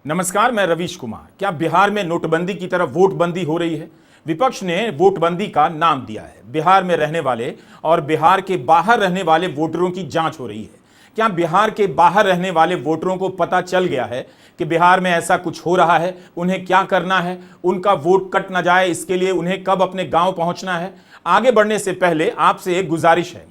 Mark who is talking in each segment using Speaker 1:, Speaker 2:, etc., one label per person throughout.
Speaker 1: नमस्कार, मैं रवीश कुमार। क्या बिहार में नोटबंदी की तरफ वोटबंदी हो रही है? विपक्ष ने वोटबंदी का नाम दिया है। बिहार में रहने वाले और बिहार के बाहर रहने वाले वोटरों की जांच हो रही है। क्या बिहार के बाहर रहने वाले वोटरों को पता चल गया है कि बिहार में ऐसा कुछ हो रहा है? उन्हें क्या करना है? उनका वोट कट ना जाए, इसके लिए उन्हें कब अपने गांव पहुंचना है? आगे बढ़ने से पहले आपसे एक गुजारिश है,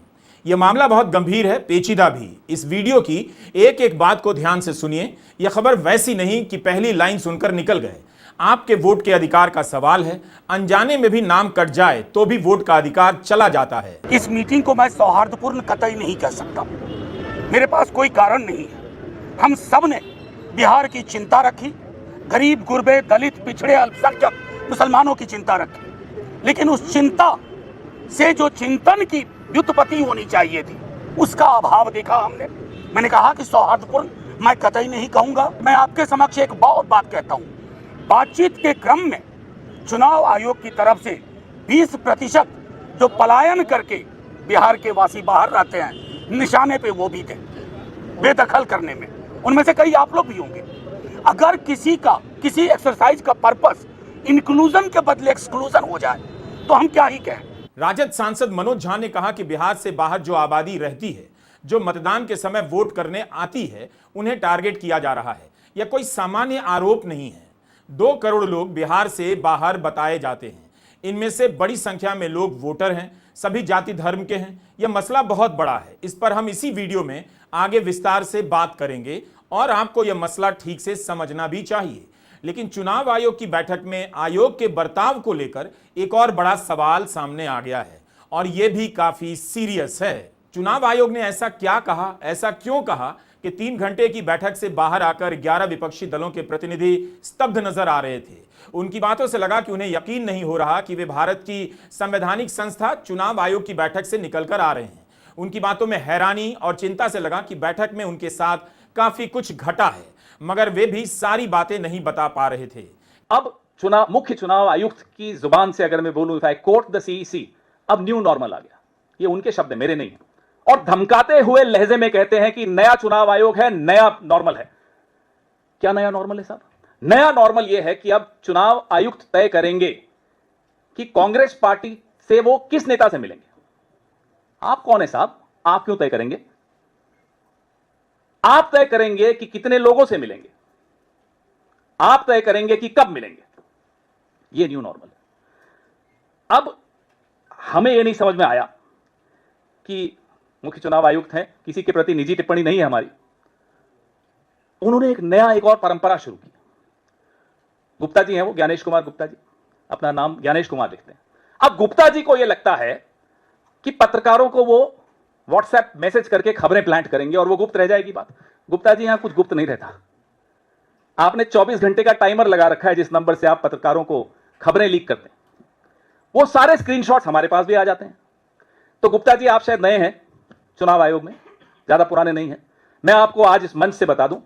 Speaker 1: यह मामला बहुत गंभीर है, पेचीदा भी। इस वीडियो की एक एक बात को ध्यान से सुनिए। यह खबर वैसी नहीं कि पहली लाइन सुनकर निकल गए। आपके वोट के अधिकार का सवाल है। अनजाने में भी नाम कट जाए तो भी वोट का अधिकार चला जाता है।
Speaker 2: इस मीटिंग को मैं सौहार्दपूर्ण कतई नहीं कह सकता। मेरे पास कोई कारण नहीं है। हम सब ने बिहार की चिंता रखी, गरीब गुरबे दलित पिछड़े अल्पसंख्यक मुसलमानों की चिंता रखी, लेकिन उस चिंता से जो चिंतन की व्युत्पत्ति होनी चाहिए थी उसका अभाव देखा हमने। मैंने कहा कि सौहार्दपूर्ण मैं कतई नहीं कहूंगा। मैं आपके समक्ष एक बहुत बात कहता हूं। बातचीत के क्रम में चुनाव आयोग की तरफ से 20% जो पलायन करके बिहार के वासी बाहर रहते हैं, निशाने पे वो भी थे, बेदखल करने में। उनमें से कई आप लोग भी होंगे। अगर किसी एक्सरसाइज का पर्पस इंक्लूजन के बदले एक्सक्लूजन हो जाए तो हम क्या ही कहें।
Speaker 1: राजद सांसद मनोज झा ने कहा कि बिहार से बाहर जो आबादी रहती है, जो मतदान के समय वोट करने आती है, उन्हें टारगेट किया जा रहा है। यह कोई सामान्य आरोप नहीं है। 2 करोड़ लोग बिहार से बाहर बताए जाते हैं। इनमें से बड़ी संख्या में लोग वोटर हैं, सभी जाति धर्म के हैं। यह मसला बहुत बड़ा है। इस पर हम इसी वीडियो में आगे विस्तार से बात करेंगे और आपको यह मसला ठीक से समझना भी चाहिए। लेकिन चुनाव आयोग की बैठक में आयोग के बर्ताव को लेकर एक और बड़ा सवाल सामने आ गया है और यह भी काफी सीरियस है। चुनाव आयोग ने ऐसा क्या कहा, ऐसा क्यों कहा कि 3 घंटे की बैठक से बाहर आकर 11 विपक्षी दलों के प्रतिनिधि स्तब्ध नजर आ रहे थे। उनकी बातों से लगा कि उन्हें यकीन नहीं हो रहा कि वे भारत की संवैधानिक संस्था चुनाव आयोग की बैठक से निकलकर आ रहे हैं। उनकी बातों में हैरानी और चिंता से लगा कि बैठक में उनके साथ काफी कुछ घटा है, मगर वे भी सारी बातें नहीं बता पा रहे थे।
Speaker 3: अब मुख्य चुनाव आयुक्त की जुबान से अगर मैं बोलूं, if I quote the CEC, अब न्यू नॉर्मल आ गया। ये उनके शब्द है, मेरे नहीं है। और धमकाते हुए लहजे में कहते हैं कि नया चुनाव आयोग है, नया नॉर्मल है। क्या नया नॉर्मल है साहब? नया नॉर्मल यह है कि अब चुनाव आयुक्त तय करेंगे कि कांग्रेस पार्टी से वो किस नेता से मिलेंगे। आप कौन है साहब? आप क्यों तय करेंगे? आप तय करेंगे कि कितने लोगों से मिलेंगे। आप तय करेंगे कि कब मिलेंगे। यह न्यू नॉर्मल है। अब हमें यह नहीं समझ में आया कि मुख्य चुनाव आयुक्त हैं, किसी के प्रति निजी टिप्पणी नहीं है हमारी, उन्होंने एक और परंपरा शुरू की। गुप्ता जी हैं वो, ज्ञानेश कुमार गुप्ता जी, अपना नाम ज्ञानेश कुमार लिखते हैं। अब गुप्ता जी को यह लगता है कि पत्रकारों को वो व्हाट्सएप मैसेज करके खबरें प्लांट करेंगे और वो गुप्त रह जाएगी बात। गुप्ता जी, यहां कुछ गुप्त नहीं रहता। आपने 24 घंटे का टाइमर लगा रखा है जिस नंबर से आप पत्रकारों को खबरें लीक करते हैं, वो सारे स्क्रीनशॉट्स हमारे पास भी आ जाते हैं। तो गुप्ता जी, आप शायद नए हैं चुनाव आयोग में, ज्यादा पुराने नहीं हैं। मैं आपको आज इस मंच से बता दूं,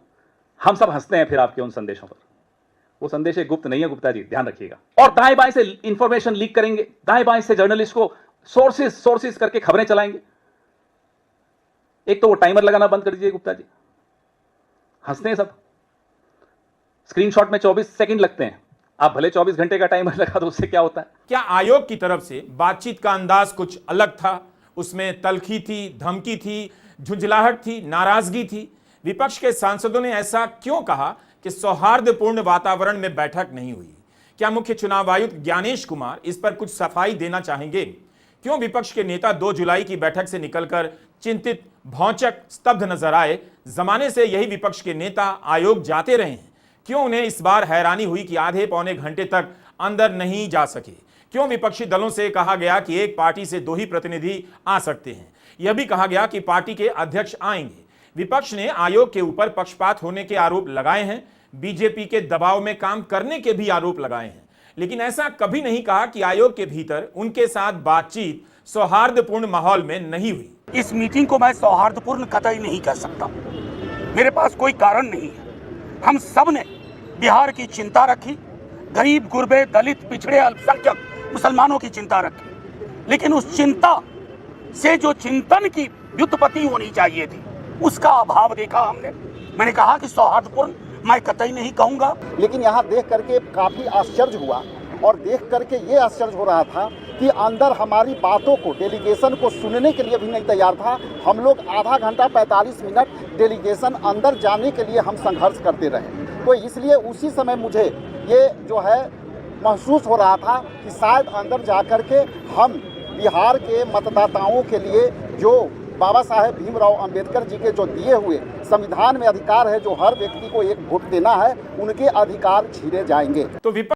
Speaker 3: हम सब हंसते हैं फिर आपके उन संदेशों पर। वो संदेश गुप्त नहीं है गुप्ता जी, ध्यान रखिएगा। और दाएं बाएं से इंफॉर्मेशन लीक करेंगे, दाएं बाएं से जर्नलिस्ट को सोर्सेस करके खबरें चलाएंगे। एक तो वो टाइमर लगाना बंद कर दीजिए गुप्ता जी, हंसते हैं सब। स्क्रीनशॉट में 24 सेकंड लगते हैं, आप भले 24 घंटे का टाइमर लगा दो, उससे क्या होता है?
Speaker 1: क्या आयोग की तरफ से बातचीत का अंदाज कुछ अलग था? उसमें तल्खी थी, धमकी थी, झुंझलाहट थी, नाराजगी थी? विपक्ष के सांसदों ने ऐसा क्यों कहा कि सौहार्दपूर्ण वातावरण में बैठक नहीं हुई? क्या मुख्य चुनाव आयुक्त ज्ञानेश कुमार इस पर कुछ सफाई देना चाहेंगे? क्यों विपक्ष के नेता 2 जुलाई की बैठक से निकलकर चिंतित, भौचक, स्तब्ध नजर आए? जमाने से यही विपक्ष के नेता आयोग जाते रहे हैं। क्यों उन्हें इस बार हैरानी हुई कि आधे पौने घंटे तक अंदर नहीं जा सके? क्यों विपक्षी दलों से कहा गया कि एक पार्टी से 2 ही प्रतिनिधि आ सकते हैं? यह भी कहा गया कि पार्टी के अध्यक्ष आएंगे। विपक्ष ने आयोग के ऊपर पक्षपात होने के आरोप लगाए हैं, बीजेपी के दबाव में काम करने के भी आरोप लगाए हैं, लेकिन ऐसा कभी नहीं कहा कि आयोग के भीतर उनके साथ बातचीत सौहार्दपूर्ण माहौल में नहीं हुई।
Speaker 2: इस मीटिंग को मैं सौहार्दपूर्ण कतई नहीं कह सकता। मेरे पास कोई कारण नहीं है। हम सब ने बिहार की चिंता रखी, गरीब गुरबे दलित पिछड़े अल्पसंख्यक मुसलमानों की चिंता रखी, लेकिन उस चिंता से जो चिंतन की व्युत्पत्ति होनी चाहिए थी उसका अभाव देखा हमने। मैंने कहा कि सौहार्दपूर्ण मैं कतई नहीं कहूंगा।
Speaker 4: लेकिन यहाँ देख करके काफ़ी आश्चर्य हुआ और देख करके ये आश्चर्य हो रहा था कि अंदर हमारी बातों को, डेलीगेशन को सुनने के लिए भी नहीं तैयार था। हम लोग आधा घंटा 45 मिनट डेलीगेशन अंदर जाने के लिए हम संघर्ष करते रहे। तो इसलिए उसी समय मुझे ये जो है महसूस हो रहा था कि शायद अंदर जाकर के हम बिहार के मतदाताओं के लिए जो बाबा साहेब भीमराव अंबेडकर जी के जो दिए हुए संविधान में अधिकार है, जो हर व्यक्ति को एक वोट देना है, उनके अधिकार छीने जाएंगे।
Speaker 1: तो